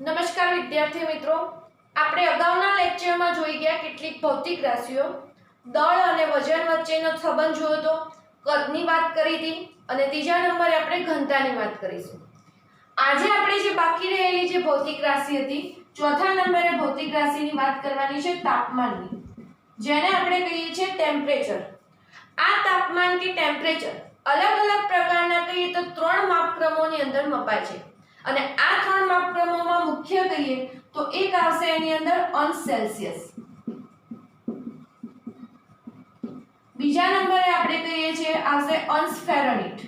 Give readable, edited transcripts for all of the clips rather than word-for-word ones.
નમસ્કાર વિદ્યાર્થી મિત્રો, આપણે અગાઉના લેક્ચરમાં જોઈ ગયા કેટલીક ભૌતિક રાશિઓ, દળ અને વજન વચ્ચેનો સંબંધ જોયો તો, કદની વાત કરી હતી અને ત્રીજા નંબરે આપણે ઘનતાની વાત કરીશું. આજે આપણે જે બાકી રહેલી જે ભૌતિક રાશિ હતી, ચોથા નંબરે ભૌતિક રાશિની વાત કરવાની છે તાપમાનની, જેને આપણે કહીએ છીએ ટેમ્પરેચર. આ તાપમાન કે ટેમ્પરેચર અલગ અલગ પ્રકારના કહીએ તો ત્રણ માપક્રમોની અંદર મપાય છે અને આ ત્રણ માપક્રમોમાં મુખ્ય કહીએ તો એક આવશે એની અંદર અંશ સેલ્સિયસ, બીજા નંબરે આપણે કહીએ છીએ આવશે અંશ ફેરનહીટ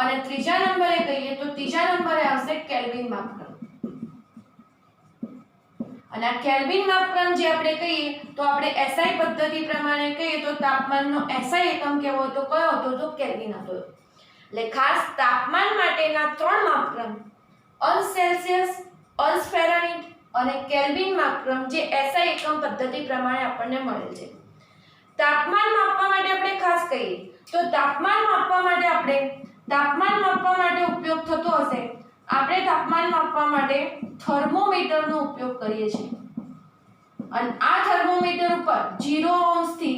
અને ત્રીજા નંબરે કહીએ તો ત્રીજા નંબરે આવશે કેલ્વિન માપક્રમ. અને આ કેલ્વિન માપક્રમ જે આપણે કહીએ તો આપણે SI પદ્ધતિ પ્રમાણે કહીએ તો તાપમાનનો SI એકમ કેવો હતો, કયો હતો તો કેલ્વિન હતો. એટલે ખાસ તાપમાન માટેના ત્રણ માપક્રમ અંશ સેલ્સિયસ, અંશ ફેરનહીટ અને કેલ્વિન માપક્રમ જે SI એકમ પદ્ધતિ પ્રમાણે આપણને મળેલ છે. તાપમાન માપવા માટે આપણે ખાસ કહીએ તો તાપમાન માપવા માટે ઉપયોગ થતો હશે, આપણે તાપમાન માપવા માટે થર્મોમીટરનો ઉપયોગ કરીએ છીએ અને આ થર્મોમીટર ઉપર 0 અંશથી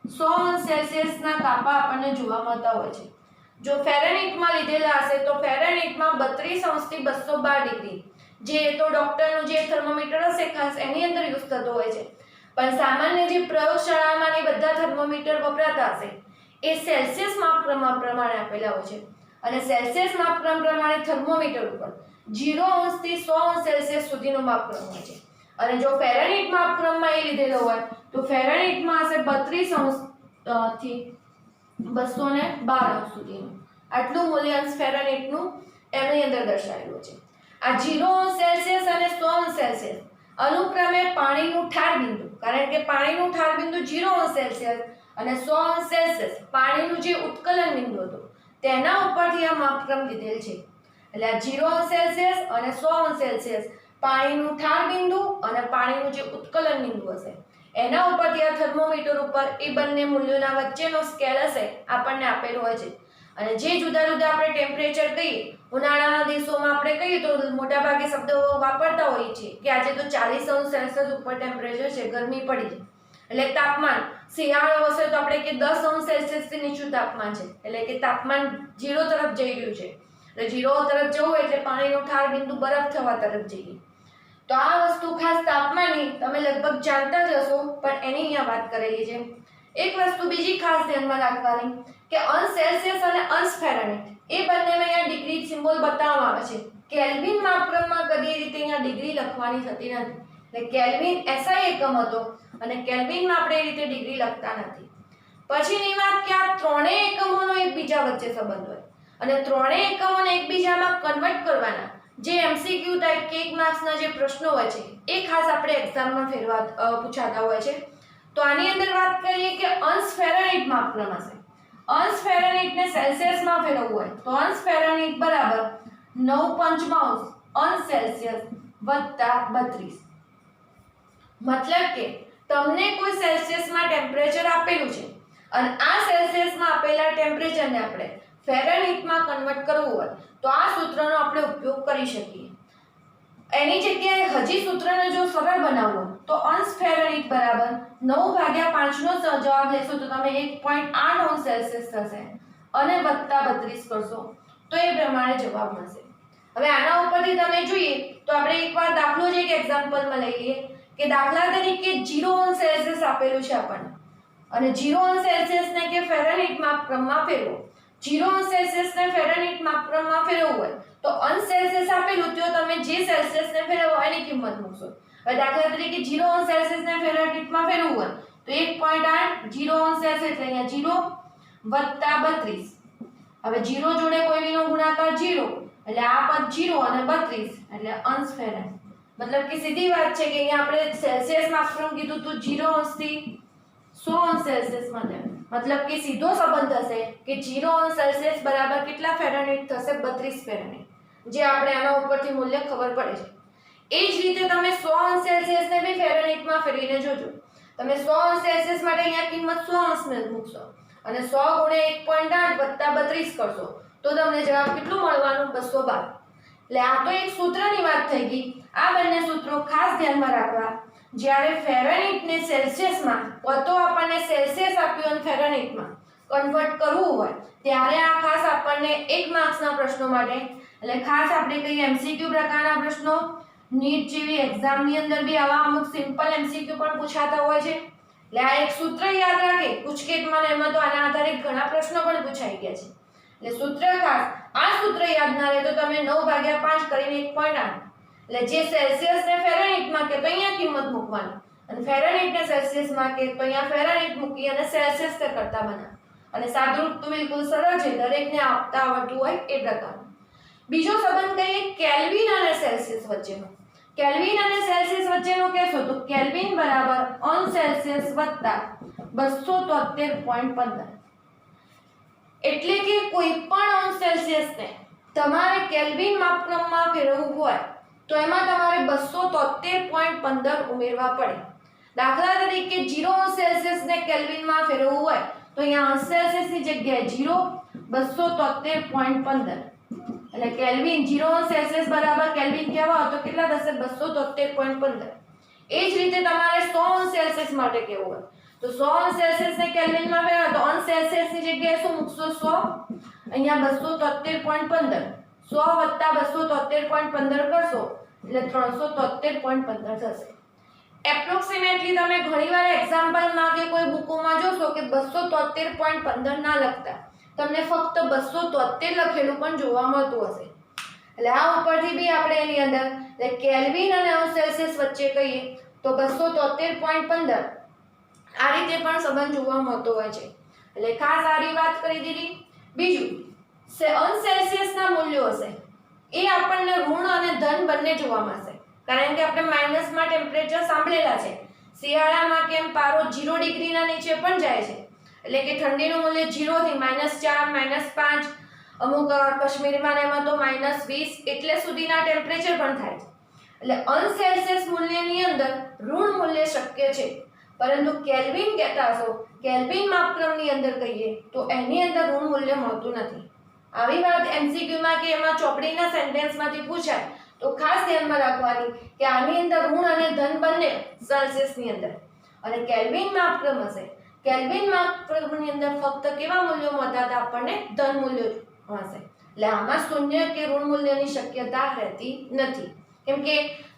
100 અંશ સેલ્સિયસના કાપા આપણને જોવા મળતા હોય છે. જો ફેરનહીટમાં લીધેલા હશે તો ફેરનહીટમાં 32 અંશથી 212 ડિગ્રી, જે તો ડોક્ટરનું જે થર્મોમીટર હશે ખાસ એની અંદર યુઝ થતો હોય છે, પણ સામાન્ય જે પ્રયોગશાળામાં ને બધા થર્મોમીટર વપરાતા હશે એ સેલ્સિયસ માપક્રમ પ્રમાણે આપેલા હોય છે અને સેલ્સિયસ માપક્રમ પ્રમાણે થર્મોમીટર ઉપર 0 અંશથી 100 અંશ સેલ્સિયસ સુધીનો માપક્રમ હોય છે. અને જો ફેરનહીટ માપક્રમમાં એ લીધેલો હોય તો ફેરનહીટમાં હશે 32 અંશથી 212 અંશ સુધીનું, આટલું મૂલ્ય અંશ ફેરનહીટનું એની અંદર દર્શાવેલું છે. આ 0 અંશ સેલ્સિયસ અને 100 અંશ સેલ્સિયસ અનુક્રમે પાણીનું ઠાર બિંદુ, કારણ કે પાણીનું ઠાર બિંદુ 0 અંશ સેલ્સિયસ અને 100 અંશ સેલ્સિયસ પાણીનું જે ઉત્કલન બિંદુ હતું તેના ઉપરથી આ માપક્રમ લીધેલ છે. એટલે આ 0 અંશ સેલ્સિયસ અને 100 અંશ સેલ્સિયસ પાણીનું ઠાર બિંદુ અને પાણીનું જે ઉત્કલન બિંદુ હશે એના ઉપરથી આ થર્મોમીટર ઉપર એ બંને મૂલ્યોના વચ્ચેનો સ્કેલ હશે આપણને આપેલો હોય છે. અને જે જુદા જુદા આપણે ટેમ્પરેચર કહીએ, ઉનાળાના દિવસોમાં આપણે કહીએ તો મોટાભાગે શબ્દો વાપરતા હોઈએ છીએ કે આજે તો 40 અંશ સેલ્સિયસ ઉપર ટેમ્પરેચર છે, ગરમી પડી છે. એટલે તાપમાન શિયાળો હશે તો આપણે કે 10 અંશ સેલ્સિયસથી નીચું તાપમાન છે, એટલે કે તાપમાન 0 તરફ જઈ રહ્યું છે. એટલે 0 તરફ જવું એટલે પાણીનું ઠાર બિંદુ બરફ થવા તરફ જઈએ. તો આ વસ્તુ ખાસ તાપમાનની તમે લગભગ જાણતા જ હશો, પણ એની અહીંયા વાત કરેલી છે. એક વસ્તુ બીજી ખાસ ધ્યાનમાં રાખવાની કે અંશ સેલ્સિયસ અને અંશ ફેરનહીટ એ બંનેમાં અહીંયા ડિગ્રી સિમ્બોલ બતાવવામાં આવે છે. કેલ્વિન માપક્રમમાં કદી રીતે અહીંયા ડિગ્રી લખવાની થતી નથી. એટલે કેલ્વિન SI એકમ હતો અને કેલ્વિનમાં આપણે એ રીતે ડિગ્રી લખતા નથી. પછીની વાત કે આ ત્રણેય એકમોનો એકબીજા વચ્ચે સંબંધ હોય અને ત્રણેય એકમોને એકબીજામાં કન્વર્ટ કરવાના જે MCQ ટાઈપ કે 1 માર્ક્સના જે પ્રશ્નો હોય છે એ ખાસ આપણે એક્ઝામમાં પૂછાતા હોય છે. તો આની અંદર વાત કરીએ કે અંશ ફેરનહીટ માપક્રમ હશે. અંશ ફેરનહીટને સેલ્સિયસમાં ફેરવવું હોય તો અંશ ફેરનહીટ બરાબર 9/5 અંશ સેલ્સિયસ વત્તા 32. મતલબ કે તમને કોઈ સેલ્સિયસમાં ટેમ્પરેચર આપેલું છે અને આ સેલ્સિયસમાં આપેલા ટેમ્પરેચરને આપણે ફેરનહીટમાં કન્વર્ટ કરવું હોય તો આ સૂત્રનો આપણે ઉપયોગ કરી શકીએ. એની જગ્યાએ હજી સૂત્રને જો સરળ બનાવવું તો અંશ ફેરનહીટ બરાબર 9/5 નો જવાબ લેશો તો તમે 1.8 અંશ સેલ્સિયસ થશે અને વત્તા 32 કરશો તો એ પ્રમાણે જવાબ મળશે. હવે આના ઉપરથી તમે જોઈએ તો આપણે એકવાર દાખલો જ એક એક્ઝામ્પલમાં લઈ લઈએ કે દાખલા તરીકે 0 અંશ સેલ્સિયસ આપેલું છે આપણને અને 0 અંશ સેલ્સિયસને કે ફેરનહીટ માપક્રમમાં ફેરવો. 0 અંશ સેલ્સિયસને ફેરનહીટ માપક્રમમાં ફેરવવું હોય તો અંશ સેલ્સિયસ આપેલું તો તમે જે સેલ્સિયસને ફેરવો એની કિંમત મૂકશો. હવે દાખલા તરીકે 0 અંશ સેલ્સિયસને ફેરનહીટમાં ફેરવવું હોય તો 1.8 0 અંશ સેલ્સિયસ એટલે અહીંયા 0 વત્તા 32. હવે 0 જોડે કોઈનો ગુણાકાર 0 એટલે આ પદ 0 અને 32 એટલે અંશ ફેરનહીટ. મતલબ કે સીધી વાત છે કે અહીંયા આપણે સેલ્સિયસ માપક્રમ કીધું તો 0 અંશથી 100 અંશ સેલ્સિયસમાં લેવું. મતલબ કે સીધો સંબંધ થશે કે 0 અંશ સેલ્સિયસ બરાબર કેટલા ફેરનહીટ થશે 32 ફેરનહીટ, જે આપણે આના ઉપરથી મૂલ્ય ખબર પડે છે. એ જ રીતે તમે 100 અંશ સેલ્સિયસને બી ફેરનહીટમાં ફેરવીને જોજો. તમે 100 અંશ સેલ્સિયસ માટે અહીંયા કિંમત 100 અંશ મૂકશો અને 100 × 1.8 + 32 કરશો તો તમને જવાબ કેટલું મળવાનું? 212. એટલે આ તો એક સૂત્રની વાત થઈ ગઈ. આ બંને સૂત્રો ખાસ ધ્યાનમાં રાખવા. જ્યારે ફેરનહીટને સેલ્સિયસમાં તો આપણને સેલ્સિયસ આપ્યું અને ફેરનહીટમાં કન્વર્ટ કરવું હોય ત્યારે આ ખાસ આપણને 1 માર્ક્સના પ્રશ્નો માટે, એટલે ખાસ આપણે કહીએ એમસીક્યુ પ્રકારના પ્રશ્નો, નીટ જેવી એક્ઝામની અંદર બી આવા અમુક સિમ્પલ એમસીક્યુ પણ પૂછાતા હોય છે. એટલે આ એક સૂત્ર યાદ રાખે ગુજકેટમાં એમાં તો આના આધારે ઘણા પ્રશ્નો પણ પૂછાઈ ગયા છે. એટલે સૂત્ર ખાસ આ સૂત્ર યાદ ના રહે તો તમે 9/5 કરીને 1 પોઈન્ટ આનો. એટલે જે સેલ્સિયસ ને ફેરનહીટમાં કે તો અહીંયા કિંમત મૂકવાની અને ફેરનહીટ ને સેલ્સિયસમાં કે તો અહીંયા ફેરનહીટ મૂકી અને સેલ્સિયસ તે કરતા બના. અને સાદુરૂપ તો બિલકુલ સરળ છે, દરેકને આપતા આવડતું હોય એ પ્રકારનું. બીજો સંબંધ કહીએ કેલ્વિન અને સેલ્સિયસ વચ્ચેનો. કેલ્વિન અને સેલ્સિયસ વચ્ચેનો કહેશો તો કેલ્વિન બરાબર ઓન સેલ્સિયસ વત્તા 273.15. એટલે કે કોઈ પણ ઓન સેલ્સિયસને તમારે કેલ્વિન માપક્રમમાં ફેરવવું હોય તો એમાં તમારે 273.15 ઉમેરવા પડે. દાખલા તરીકે 0 સેલ્સિયસને કેલ્વિનમાં ફેરવવું હોય તો અહીંયા સેલ્સિયસની જગ્યાએ 273.15. એટલે કેલ્વિન 0 સેલ્સિયસ બરાબર કેલ્વિન કહેવા હોય તો કેટલા થશે? 273.15. એ જ રીતે તમારે 100 સેલ્સિયસ માટે કહેવું હોય તો 100 સેલ્સિયસને કેલ્વિનમાં ફેરવો તો ઓન સેલ્સિયસની જગ્યાએ શું મૂકશો? 100. અહીંયા 273.15. 100 + 273.15 કરશો એટલે 373.15 થશે. એપ્રોક્સિમેટલી તમે ઘણીવાર એક્ઝામ્પલમાં કે કોઈ બુકોમાં જોશો કે 273.15 ના લખતા, તમને ફક્ત 273 લખેલું પણ જોવા મળતું હશે. એટલે આ ઉપરથી બી આપણે એની અંદર કેલ્વિન અને સેલ્સિયસ વચ્ચે કહીએ તો 273.15 આ રીતે પણ સંબંધ જોવા મળતો હોય છે. એટલે ખાસ સારી વાત કરી દીધી. બીજું અનસેલ્સિયસના મૂલ્યો હશે એ આપણને ઋણ અને ધન બંને જોવા મળશે, કારણ કે આપણે માઇનસમાં ટેમ્પરેચર સાંભળેલા છે. શિયાળામાં કેમ પારો 0 ડિગ્રીના નીચે પણ જાય છે, એટલે કે ઠંડીનું મૂલ્ય 0 થી -4 -5, અમુક કાશ્મીરમાં એમાં તો -20 એટલે સુધીના ટેમ્પરેચર પણ થાય છે. એટલે અનસેલ્સિયસ મૂલ્યની અંદર ઋણ મૂલ્ય શક્ય છે, પરંતુ કેલ્વિન કહેતા હશો કેલ્વિન માપક્રમની અંદર કહીએ તો એની અંદર ઋણ મૂલ્ય મળતું નથી. આવી વાત એમસીક્યુમાં કે એમાં ચોપડીના સેન્ટેન્સમાંથી પૂછાય તો ખાસ ધ્યાનમાં રાખવાની કે આની અંદર ઋણ અને ધન બંને સેલ્સિયસની અંદર, અને કેલ્વિન માપક્રમ હશે. કેલ્વિન માપક્રમની અંદર ફક્ત કેવા મૂલ્યો મળતા હતા? આપણને ધન મૂલ્યો હશે. એટલે આમાં શૂન્ય કે ઋણ મૂલ્યની શક્યતા રહેતી નથી, કેમ કે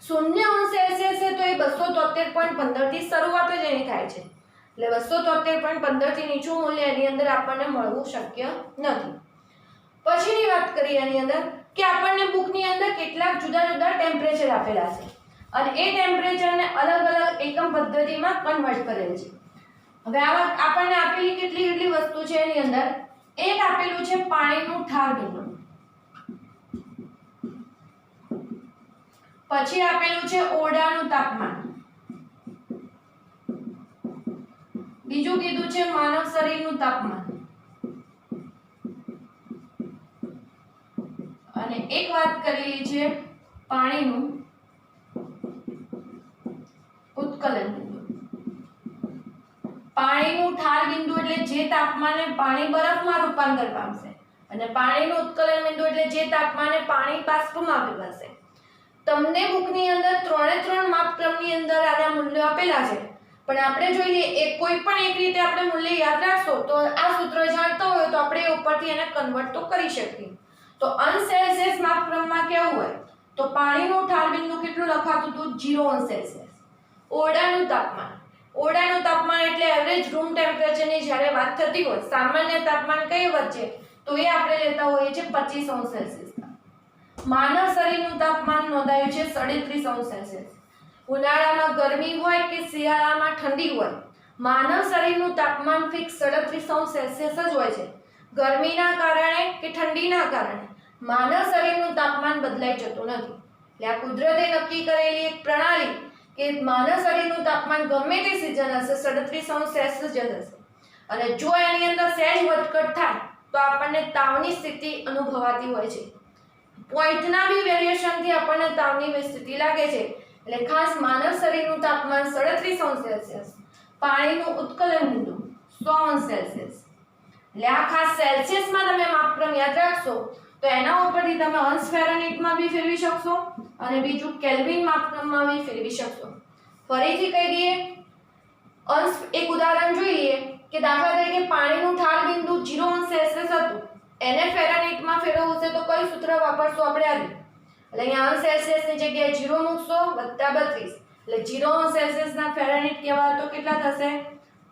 0 સેલ્સિયસ છે તો એ 273.15 થી શરૂઆત જ એની થાય છે. એટલે 273.15 થી નીચું મૂલ્ય એની અંદર આપણને મળવું શક્ય નથી. પછીની વાત કરીએ એની અંદર કે આપણને બુકની અંદર કેટલાક જુદા જુદા ટેમ્પરેચર આપેલા છે અને એ ટેમ્પરેચરને અલગ અલગ એકમ પદ્ધતિમાં કન્વર્ટ કરેલ છે. હવે આવા આપણને આપેલી કેટલી વસ્તુ છે એની અંદર એક આપેલું છે પાણીનું ઠાર બિંદુ, પછી આપેલું છે ઓરડાનું તાપમાન, બીજું કીધું છે માનવ શરીરનું તાપમાન, અને એક વાત કરેલી છે પાણીનું ઉત્કલન બિંદુ. પાણીનું ઠાર બિંદુ એટલે જે તાપમાને પાણી બરફમાં રૂપાંતર પામશે, અને પાણીનું ઉત્કલન બિંદુ એટલે જે તાપમાને પાણી બાષ્પમાં પીગળશે. તમને બુકની અંદર 3 માપક્રમની અંદર આના મૂલ્યો આપેલા છે, પણ આપણે જોઈએ એક કોઈ પણ એક રીતે આપણે મૂલ્ય યાદ રાખશો તો આ સૂત્ર જાણતો હોય તો આપણે ઉપરથી એને કન્વર્ટ તો કરી શકીએ. તો અનસેલ્સિયસ માપક્રમમાં કેવું હોય તો પાણીનું ઠાર બિંદુ કેટલું લખાતું હતું? 0 સેલ્સિયસ. ઓરડાનું તાપમાન, ઓરડાનું તાપમાન એટલે એવરેજ રૂમ ટેમ્પરેચરની જ્યારે વાત થતી હોય સામાન્ય તાપમાન કઈ વચ્ચે તો એ આપણે લેતા હોઈએ છીએ 25 સેલ્સિયસ. માનવ શરીરનું તાપમાન નોંધાયું છે 37 સેલ્સિયસ. ઉનાળામાં ગરમી હોય કે શિયાળામાં ઠંડી હોય માનવ શરીરનું તાપમાન ફિક્સ 37 સેલ્સિયસ જ હોય છે. ગરમીના કારણે કે ઠંડીના કારણે માનવ શરીરનું તાપમાન બદલાઈ જતું નથી. એટલે આ કુદરતે નક્કી કરેલી એક પ્રણાલી કે માનવ શરીરનું તાપમાન ગમે તે સિઝન હશે 37 સેલ્સિયસ જ હશે, અને જો એની અંદર સહેજ વધઘટ થાય તો આપણને તાવની સ્થિતિ અનુભવાતી હોય છે. પોઈન્ટના બી વેરિએશનથી આપણને તાવની સ્થિતિ લાગે છે. એટલે ખાસ માનવ શરીરનું તાપમાન 37 સેલ્સિયસ, પાણીનું ઉત્કલન બિંદુ 100 સેલ્સિયસ. એટલે આ ખાસ સેલ્સિયસમાં તમે માપક્રમ યાદ રાખશો તો એના ઉપરથી તમે અંશ ફેરનહીટમાં બી ફેરવી શકશો અને બીજું કેલ્વિન માપક્રમમાં બી ફેરવી શકશો. ફરીથી કહી દઈએ, અંશ એક ઉદાહરણ જોઈએ કે દાખલા તરીકે પાણીનું ઠાર બિંદુ 0 અંશ સેલ્સિયસ હતું, એને ફેરનહીટમાં ફેરવવું છે તો કયું સૂત્ર વાપરશું આપણે? આ એટલે અહીંયા અંશ સેલ્સિયસની જગ્યાએ 0 મૂકશો વત્તા 32 એટલે 0 અંશ સેલ્સિયસના ફેરનહીટ કહેવાય તો કેટલા થશે?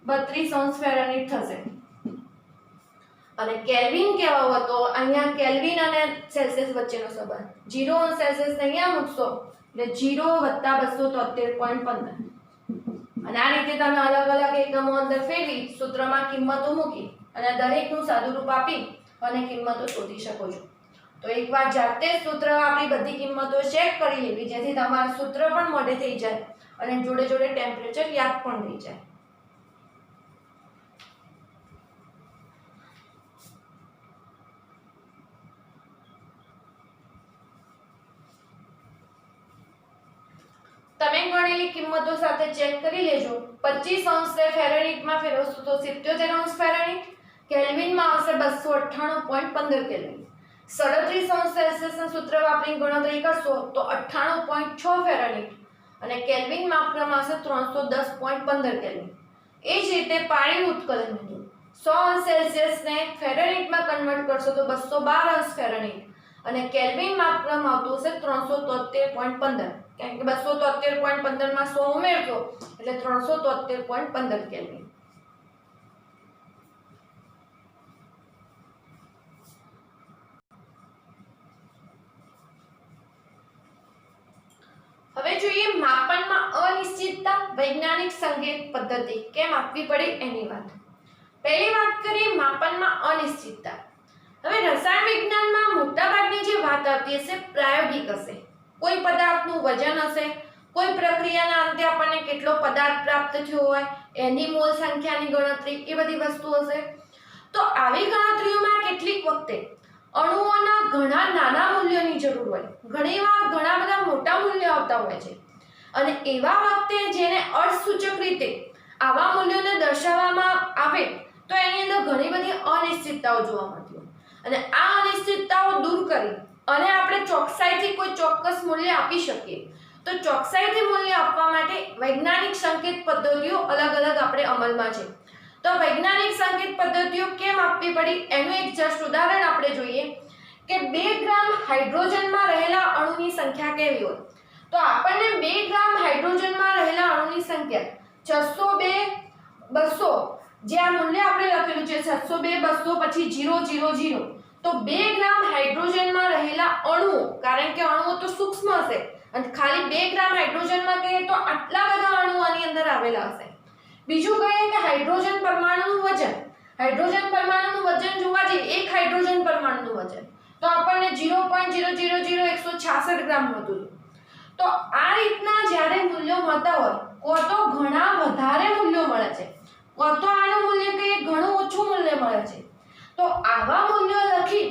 32 અંશ ફેરનહીટ થશે. અને કેલ્વિન કહેવાય તો અહીંયા કેલ્વિન અને સેલ્સિયસ વચ્ચેનો સંબંધ 0 અંશ સેલ્સિયસ અહીંયા મૂકશો એટલે 0 વત્તા 273.15 અને આ રીતે તમે અલગ અલગ એકમો અંદર ફેરવી સૂત્રમાં કિંમતો મૂકી અને દરેકનું સાદુરૂપ આપી અને કિંમતો શોધી શકો છો. તો એકવાર જાતે જ સૂત્ર આપણી બધી કિંમતો ચેક કરી લેવી જેથી તમારું સૂત્ર પણ મોઢે થઈ જાય અને જોડે જોડે ટેમ્પરેચર યાદ પણ થઈ જાય. તમે ગણેલી કિંમતો સાથે ચેક કરી લેજો. 25 અંશને ફેરનહીટમાં ફેરવશો તો 77 અંશ ફેરનહીટ, કેલ્વિનમાં આવશે 298.15 કેલ્વિન. 37 અંશ સેલ્સિયસના સૂત્ર વાપરીને ગણતરી કરશો તો 98.6 ફેરનહીટ અને કેલ્વિન માપક્રમ આવશે 310.15 કેલ્વિન. એ જ રીતે પાણીનું ઉત્કલન બિંદુ 100 અંશ સેલ્સિયસને ફેરનહીટમાં કન્વર્ટ કરશો તો 212 અંશ ફેરનહીટ અને કેલ્વિન માપક્રમ આવતું હશે 373.15 કારણ કે 273.15 માં 100 ઉમેરજો એટલે 373.15 કેલ્વિન. હવે જોઈએ માપનમાં અનિશ્ચિતતા વૈજ્ઞાનિક સંકેત પદ્ધતિ કેમ આપવી પડે એની વાત. પહેલી વાત કરીએ માપનમાં અનિશ્ચિતતા. હવે રસાયણ વિજ્ઞાનમાં મોટાભાગની જે વાત આવતી હશે પ્રાયોગિક હશે. કોઈ પદાર્થનું વજન હશે, કોઈ પ્રક્રિયાના અંતે આપણને કેટલો પદાર્થ પ્રાપ્ત થયો હોય એની મોલ સંખ્યાની ગણતરી, એ બધી વસ્તુ હશે. તો આવી ગણતરીઓમાં કેટલીક વખતે અણુઓના ઘણા નાના મૂલ્યોની જરૂર હોય, ઘણીવાર ઘણા બધા મોટા મૂલ્યો આવતા હોય છે અને એવા વખતે જેને અર્થસૂચક રીતે આવા મૂલ્યોને દર્શાવવામાં આવે તો એની અંદર ઘણી બધી અનિશ્ચિતતાઓ જોવા મળતી હોય અને આ અનિશ્ચિતતાઓ દૂર કરી અને આપણે ચોકસાઈથી કોઈ ચોક્કસ મૂલ્ય આપી શકીએ તો ચોકસાઈથી મૂલ્ય આપવા માટે વૈજ્ઞાનિક સંકેત પદ્ધતિઓ અલગ અલગ આપણે અમલમાં છે. તો વૈજ્ઞાનિક સંકેત પદ્ધતિઓ કેમ આપવી પડી એનું એક જસ્ટ ઉદાહરણ આપણે જોઈએ કે 2 ગ્રામ હાઇડ્રોજનમાં રહેલા અણુની સંખ્યા કેવી હોય. તો આપણને 2 ગ્રામ હાઇડ્રોજનમાં રહેલા અણુની સંખ્યા 602 200 જે આ મૂલ્ય આપણે લખેલું છે 602 200 પછી 000 તો 2 ગ્રામ હાઇડ્રોજનમાં રહેલા અણુઓ, કારણ કે અણુઓ તો સૂક્ષ્મ હશે અને ખાલી 2 ગ્રામ હાઇડ્રોજનમાં કહીએ તો આટલા બધા અણુઓ આની અંદર આવેલા હશે. બીજું કહીએ કે હાઇડ્રોજન પરમાણુનું વજન. હાઇડ્રોજન પરમાણુનું વજન જોવા જઈએ એક હાઇડ્રોજન પરમાણુનું વજન તો આપણને 0.000166 ગ્રામ મળતું. તો આ રીતના જ્યારે મૂલ્યો મળતા હોય કો તો ઘણા વધારે મૂલ્યો મળે છે, કો તો આનું મૂલ્ય કંઈ ઘણું ઓછું મૂલ્ય મળે છે. તો આવા મૂલ્યો લખી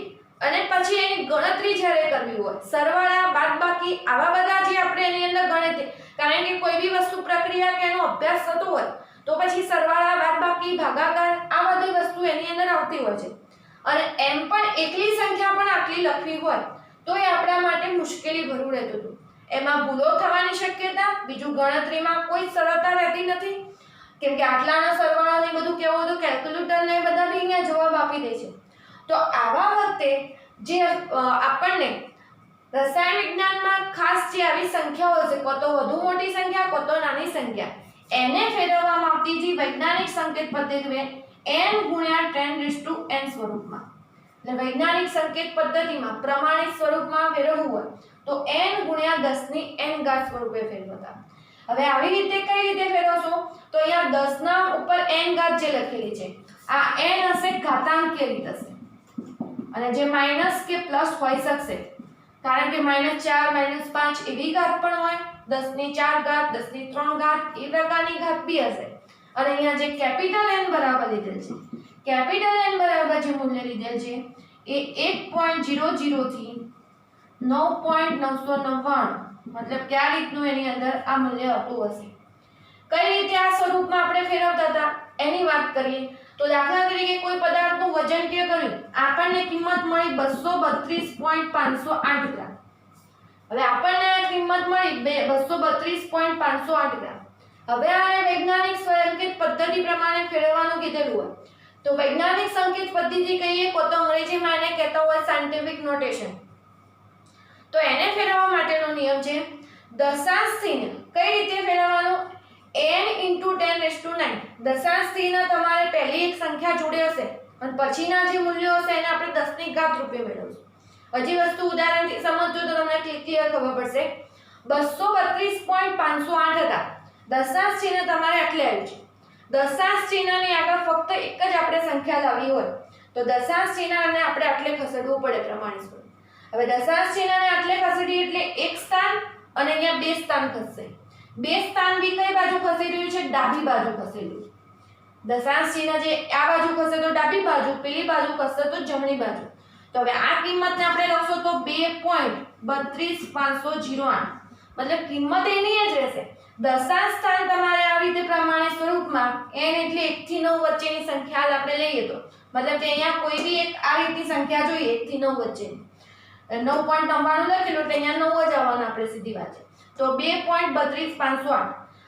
અને પછી એની ગણતરી જ્યારે કરવી હોય, સરવાળા બાદબાકી આવા બધા જે આપણે એની અંદર ગણતરી, કારણ કે કોઈ બી વસ્તુ પ્રક્રિયા કે એનો અભ્યાસ થતો હોય તો પછી સરવાળા બાદબાકી ભાગાકાર આ બધી વસ્તુ એની અંદર આવતી હોય છે અને એમ પણ એકલી સંખ્યા પણ આટલી લખવી હોય તો એ આપણા માટે મુશ્કેલી ભર્યું રહેતું હતું. એમાં ભૂલો થવાની શક્યતા, બીજું ગણતરીમાં કોઈ સરળતા રહેતી નથી કેમ કે આટલાનો સરવાળો ને બધું કેવું હતું કેલ્ક્યુલેટર ને બધા બી અહીંયા જવાબ આપી દે છે. તો આવા વખતે જે આપણને રસાયણ વિજ્ઞાનમાં ખાસ જે આવી સંખ્યાઓ છે, કો તો વધુ મોટી સંખ્યા કો તો નાની સંખ્યા, એને ફેરવવામાં આવતી જે વૈજ્ઞાનિક સંકેત પદ્ધતિ n × 10⁻n સ્વરૂપમાં. એટલે વૈજ્ઞાનિક સંકેત પદ્ધતિમાં પ્રમાણિત સ્વરૂપમાં ફેરવવું હોય તો n × 10⁻n સ્વરૂપે ફેરવતા. હવે આવી રીતે કઈ રીતે ફેરવશો તો અહીંયા 10 ના ઉપર n ઘાત જે લખેલી છે આ n હશે ઘાતાંકીય રીત હશે અને જે માઈનસ કે પ્લસ હોઈ શકશે કારણ કે -4 -5 એવી ઘાત પણ હોય, 10 ની 4 ઘાત 10 ની 3 ઘાત એ પ્રકારની ઘાત બી હશે. અને અહીંયા જે કેપિટલ N બરાબર લીધેલ છે, કેપિટલ N બરાબર જે મૂલ્ય લીધેલ છે એ 1.00 થી 9.999 મતલબ કે આ રીતનું એની અંદર આ મૂલ્ય આવતું હશે. કઈ રીતે આ સ્વરૂપમાં આપણે ફેરવતા હતા એની વાત કરીએ તો દાખલા તરીકે કોઈ પદાર્થનું વજન કે કર્યું, આપણને કિંમત મળી 232.508 ગ્રામ. હવે આપણને આ કિંમત મળી 232.508 ગ્રામ. હવે આ વૈજ્ઞાનિક સંકેત પદ્ધતિ પ્રમાણે ફેરવવાનું કીધેલું હોય તો વૈજ્ઞાનિક સંકેત પદ્ધતિ કહીએ તો અંગ્રેજીમાં એને કહેતા હોય સાયન્ટિફિક નોટેશન. તો એને ફેરવવા માટેનો નિયમ છે દશાંશ ચિહ્ન કઈ રીતે ફેરવવાનું, n * 10⁹. દશાંશ ચિહ્ન તમારે પહેલી એક સંખ્યા જોડે હશે અને પછીના જે મૂલ્યો હશે એને આપણે 10 ની ઘાત રૂપે મેળવશું. હજી વસ્તુ ઉદાહરણથી સમજજો તો તમને ક્લિયર ખબર પડશે. 232.508 હતા, દશાંશ ચિહ્ન તમારે આટલે આવ્યું છે. દશાંશ ચિહ્નની આગળ ફક્ત એક જ આપણે સંખ્યા લાવવી હોય તો દશાંશ ચિહ્નને આપણે આટલે ખસેડવું પડે પ્રમાણિત સ્વરૂપ. હવે દશાંશ ચિહ્નને આટલે ખસેડીએ એટલે એક સ્થાન અને અહીંયા બે સ્થાન ખસશે. બે સ્થાન બી કઈ બાજુ ખસી રહ્યું છે, ડાબી બાજુ ખસી રહ્યું છે. દશાંશ ચિહ્ન જે આ બાજુ ખસે તો ડાબી બાજુ, પેલી બાજુ ખસે તો જમણી બાજુ. તો હવે આ કિંમતને આપણે લખશું તો 2.32508 મતલબ કિંમત એની જ રહેશે. દશાંશ સ્થાન તમારે આવી રીતે પ્રમાણિત સ્વરૂપમાં n એટલે 1 થી 9 વચ્ચેની સંખ્યા આપણે લઈએ તો મતલબ કે અહીંયા કોઈ બી એક આ રીતની સંખ્યા જોઈએ 1 થી 9 વચ્ચેની. 9.99 લખેલું એટલે અહીંયા 9 જ આવવાનું આપણે સીધી વાત છે. તો 2.32508.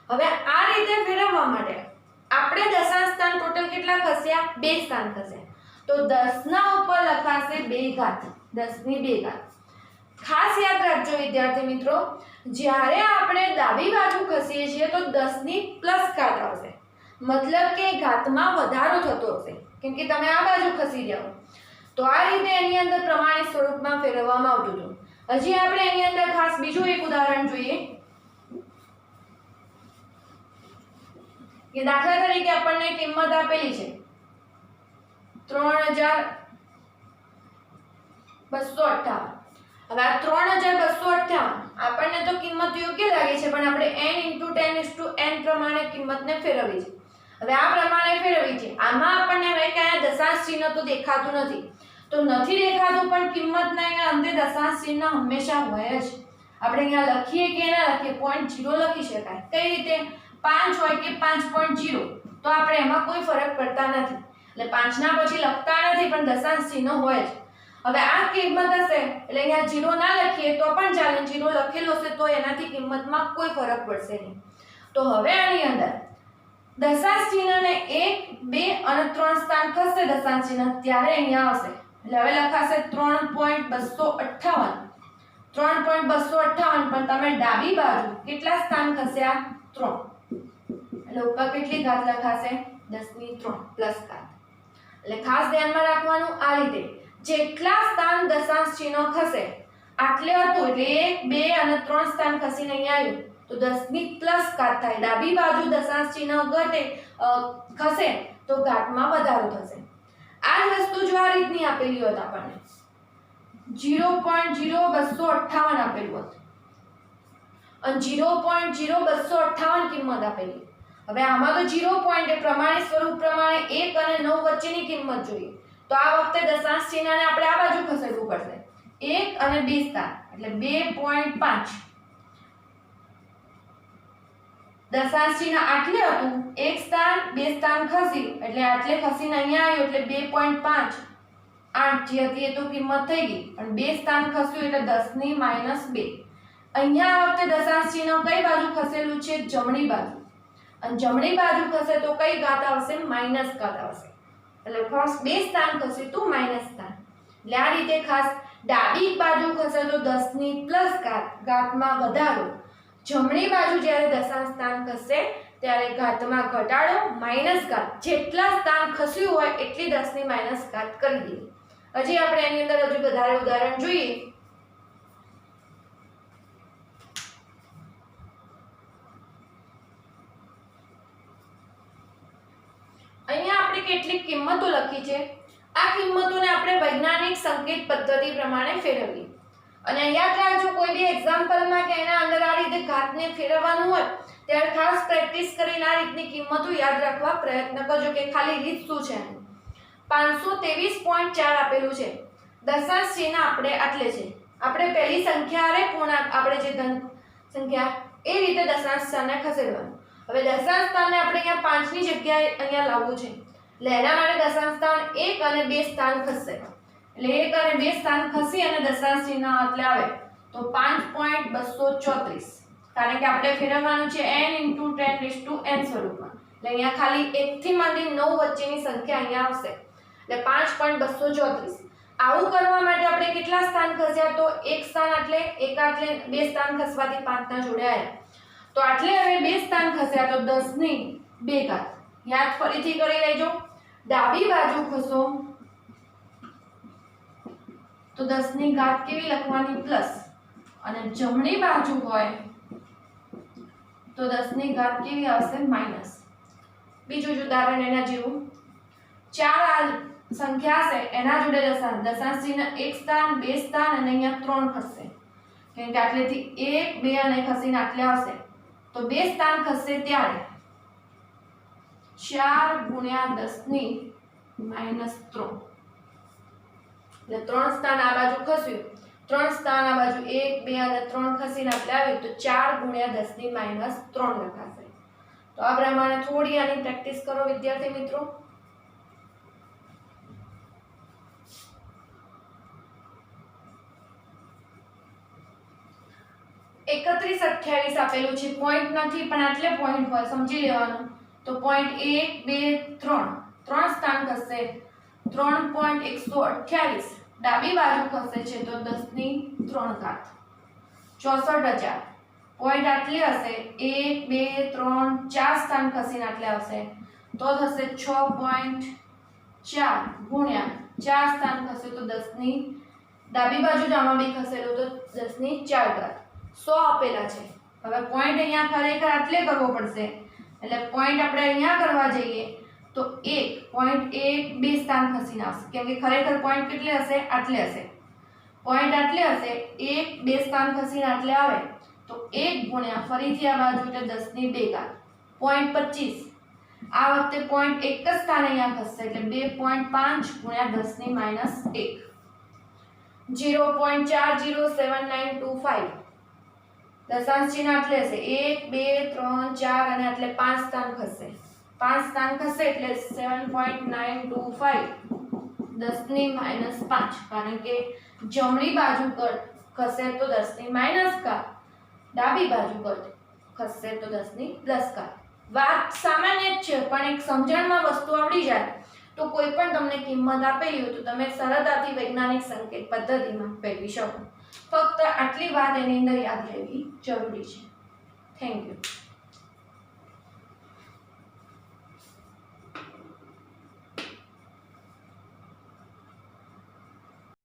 હવે આ રીતે ફેરવવા માટે આપણે દશાંશ સ્થાન ટોટલ કેટલા ખસ્યા, 2 સ્થાન ખસ્યા. તો 10 ના ઉપર લખાશે 2 ઘાત, 10 ની 2 ઘાત. ખાસ યાદ રાખજો વિદ્યાર્થી મિત્રો, જ્યારે આપણે ડાબી બાજુ ખસીએ છીએ તો 10 ની પ્લસ ઘાત આવશે. મતલબ કે ઘાતમાં વધારો થતો હશે કેમ કે તમે આ બાજુ ખસી જાઓ. તો આ રીતે એની અંદર પ્રમાણિત સ્વરૂપમાં ફેરવવામાં આવતું હતું. હજી આપણે એની અંદર ખાસ બીજું એક ઉદાહરણ જોઈએ કે દાખલા તરીકે આપણને કિંમત આપેલી છે 3258. હવે આ 3258 આપણને તો કિંમત યોગ્ય લાગે છે પણ આપણે n * 10:n પ્રમાણે કિંમતને ફેરવવી છે. હવે આ પ્રમાણે ફેરવવી છે. આમાં આપણને હવે કયા દશાંશ ચિહ્ન તો દેખાતું નથી તો નથી દેખાતું પણ કિંમતના અહીંયા અંતે દશાંશ ચિહ્ન હંમેશા હોય જ. આપણે અહીંયા લખીએ કે ના લખીએ 0.0 લખી શકાય. કઈ રીતે 5 હોય કે 5.0 તો આપણે એમાં કોઈ ફરક પડતા નથી એટલે 5 ના પછી લખતા નથી પણ દશાંશ ચિહ્ન હોય જ. હવે આ કિંમત હશે એટલે અહીંયા 0 ના લખીએ તો પણ ચાલે, 0 લખેલો હશે તો એનાથી કિંમતમાં કોઈ ફરક પડશે નહીં. તો હવે આની અંદર દશાંશ ચિહ્નને 1, 2 અને 3 સ્થાન ખસશે દશાંશ ચિહ્ન ત્યારે અહીંયા આવશે એટલે હવે લખાશે 3.258 પણ તમે ડાબી બાજુ કેટલા સ્થાન ખસ્યા 3 એટલે ઉપર કેટલી ઘાત લખાશે 10 ની 3 પ્લસ ઘાત. એટલે ખાસ ધ્યાનમાં રાખવાનું આ રીતે જેટલા સ્થાન દશાંશ ચિહ્ન ખસે આટલે હતું એટલે 1, 2 અને 3 સ્થાન ખસીને અહીંયા આવ્યું તો 10 ની પ્લસ ઘાત થાય. ડાબી બાજુ દશાંશ ચિહ્ન ઘટે ખસે તો ઘાતમાં વધારો થશે. આ જ વસ્તુ જો આ રીતની આપેલી હોત આપણને 0.0258 આપેલું હતું અને 0.0258 કિંમત આપેલી. હવે આમાં તો 0 પોઈન્ટ પ્રમાણિત સ્વરૂપ પ્રમાણે 1 અને 9 વચ્ચેની કિંમત જોઈએ તો આ વખતે દશાંશ ચિહ્નને આપણે આ બાજુ ખસેડવું પડશે 1 અને 2 સ્થાન એટલે 2.5. દશાંશ ચિહ્ન આટલે હતું, એક સ્થાન 2 સ્થાન ખસ્યું એટલે આટલે ખસીને અહીંયા આવ્યું એટલે 2.5 8 જે હતી એ તો કિંમત થઈ ગઈ પણ 2 સ્થાન ખસ્યું એટલે 10 ની -2. અહીંયા આ વખતે દશાંશ ચિહ્ન કઈ બાજુ ખસેલું છે, જમણી બાજુ. અને જમણી બાજુ ખસે તો કઈ ઘાત આવશે, માઈનસ ઘાત આવશે. એટલે ખાસ 2 સ્થાન ખસે તો માઈનસ સ્થાન. એટલે આ રીતે ખાસ ડાબી બાજુ ખસે તો 10 ની પ્લસ ઘાત, ઘાતમાં વધારો. જમણી બાજુ જ્યારે દશાંશ સ્થાન ખસે ત્યારે ઘાતમાં ઘટાડો, માઈનસ ઘાત. જેટલા સ્થાન ખસ્યું હોય એટલી 10 ની માઈનસ ઘાત કરી દઈએ. હજી આપણે એની અંદર હજુ વધારે ઉદાહરણ જોઈએ. અહીંયા આપણે કેટલીક કિંમતો લખી છે. આ કિંમતોને આપણે વૈજ્ઞાનિક સંકેત પદ્ધતિ પ્રમાણે ફેરવીએ. અને યાદ રાખજો કોઈ બી એક્ઝામ્પલમાં કે એના અંદર આ રીતે ઘાતને ફેરવવાનું હોય ત્યારે ખાસ પ્રેક્ટિસ કરીને આ રીતની કિંમતો યાદ રાખવા પ્રયત્ન કરજો કે ખાલી રીત શું છે. 523.4 આપેલું છે. દશાંશ ચિહ્ન આપણે આટલે છે. આપણે પહેલી સંખ્યા રે પૂર્ણાંક આપણે જે ધન સંખ્યા એ રીતે દશાંશ સ્થાનને ખસેડવાનું. હવે દશાંશ સ્થાનને આપણે અહીંયા 5 ની જગ્યાએ અહીંયા લાવવું છે એટલે એના માટે દશાંશ સ્થાન 1 અને 2 સ્થાન ખસશે, એટલે 1 અને 2 સ્થાન ખસી અને દશાંશ ચિહ્ન એટલે આવે તો 5.234, કારણ કે આપણે ફેરવવાનું છે n * 10⁻n સ્વરૂપમાં, એટલે અહીંયા ખાલી 1 થી માંડી 9 વચ્ચેની સંખ્યા અહીંયા આવશે, એટલે 5.234. આવું કરવા માટે આપણે કેટલા સ્થાન ખસ્યા, તો એક સ્થાન એટલે 2 સ્થાન ખસવાથી 5 ના જોડે આવ્યા, તો આટલે હવે 2 સ્થાન ખસ્યા તો 10 ની 2 ઘાત. યાદ ફરીથી કરી લેજો, ડાબી બાજુ ખસો તો 10 ની ઘાત કેવી લખવાની પ્લસ, અને જમણી બાજુ હોય તો 10 ની ઘાત કેવી આવશે માઈનસ. બીજું જ ઉદાહરણ એના જેવું, 4 આ સંખ્યા છે એના જોડે દશાંશ ચિહ્ન 1 સ્થાન 2 સ્થાન અને અહીંયા 3 ખસશે, કેમ કે આટલેથી 1 2 અને ખસીને આટલે આવશે, તો 2 સ્થાન ખસશે ત્યારે 4 × 10 ની -3, એટલે 3 સ્થાન આ બાજુ ખસ્યું, 3 સ્થાન આ બાજુ 1 2 અને 3 ખસીને આટલે આવ્યું, તો 4 × 10 ની -3 લખાશે. તો આ પ્રમાણે થોડી આની પ્રેક્ટિસ કરો વિદ્યાર્થી મિત્રો. 31 28 આપેલું છે, પોઈન્ટ નથી પણ આટલે પોઈન્ટ હોય સમજી લેવાનું, તો પોઈન્ટ 1 2 3 3 સ્થાન ખસશે, 3.128 ડાબી બાજુ ખસે છે તો 10 ની 3 ઘાત, 64000. પોઈન્ટ આટલી હશે 1 2 3 4 સ્થાન ખસીને આટલે આવશે, તો થશે 6.4 ગુણ્યા 4 સ્થાન ખસે તો 10 ની ડાબી બાજુ જ આમાં બી ખસેલું તો 10 ની 4 ઘાત. 100 આપેલા છે. હવે પોઈન્ટ અહીંયા ખરેખર આટલે કરવો પડશે, એટલે પોઈન્ટ આપણે અહીંયા કરવા જઈએ તો 1 પોઈન્ટ 1 2 સ્થાન ખસીને આવશે, કેમ કે ખરેખર પોઈન્ટ કેટલે હશે, આટલે હશે. પોઈન્ટ આટલે હશે, 1 2 સ્થાન ખસીને આટલે આવે તો 1 ગુણ્યા ફરીથી આ બાજુ એટલે 10 ની 2 ઘાત, પોઈન્ટ 25. આ વખતે પોઈન્ટ એક જ સ્થાન અહીંયા ખસશે, એટલે 2.5 ગુણ્યા 10 ની -1, 0.407925. દશાંશ ચિહ્ન આટલે હશે 1 2 3 4 અને આટલે 5 સ્થાન ખસશે, 5 સ્થાન ખસશે એટલે 7.925 10 ની -5, કારણ કે જમણી બાજુ ખસે તો 10 ની -ઘાત, ડાબી બાજુ ખસશે તો 10 ની +ઘાત. વાત સામાન્ય જ છે, પણ એક સમજણમાં વસ્તુ આવડી જાય તો કોઈ પણ તમને કિંમત આપેલી હોય તો તમે સરળતાથી વૈજ્ઞાનિક સંકેત પદ્ધતિમાં મેળવી શકો. ફક્ત આટલી વાત એની અંદર યાદ રહેવી જરૂરી છે. Thank you.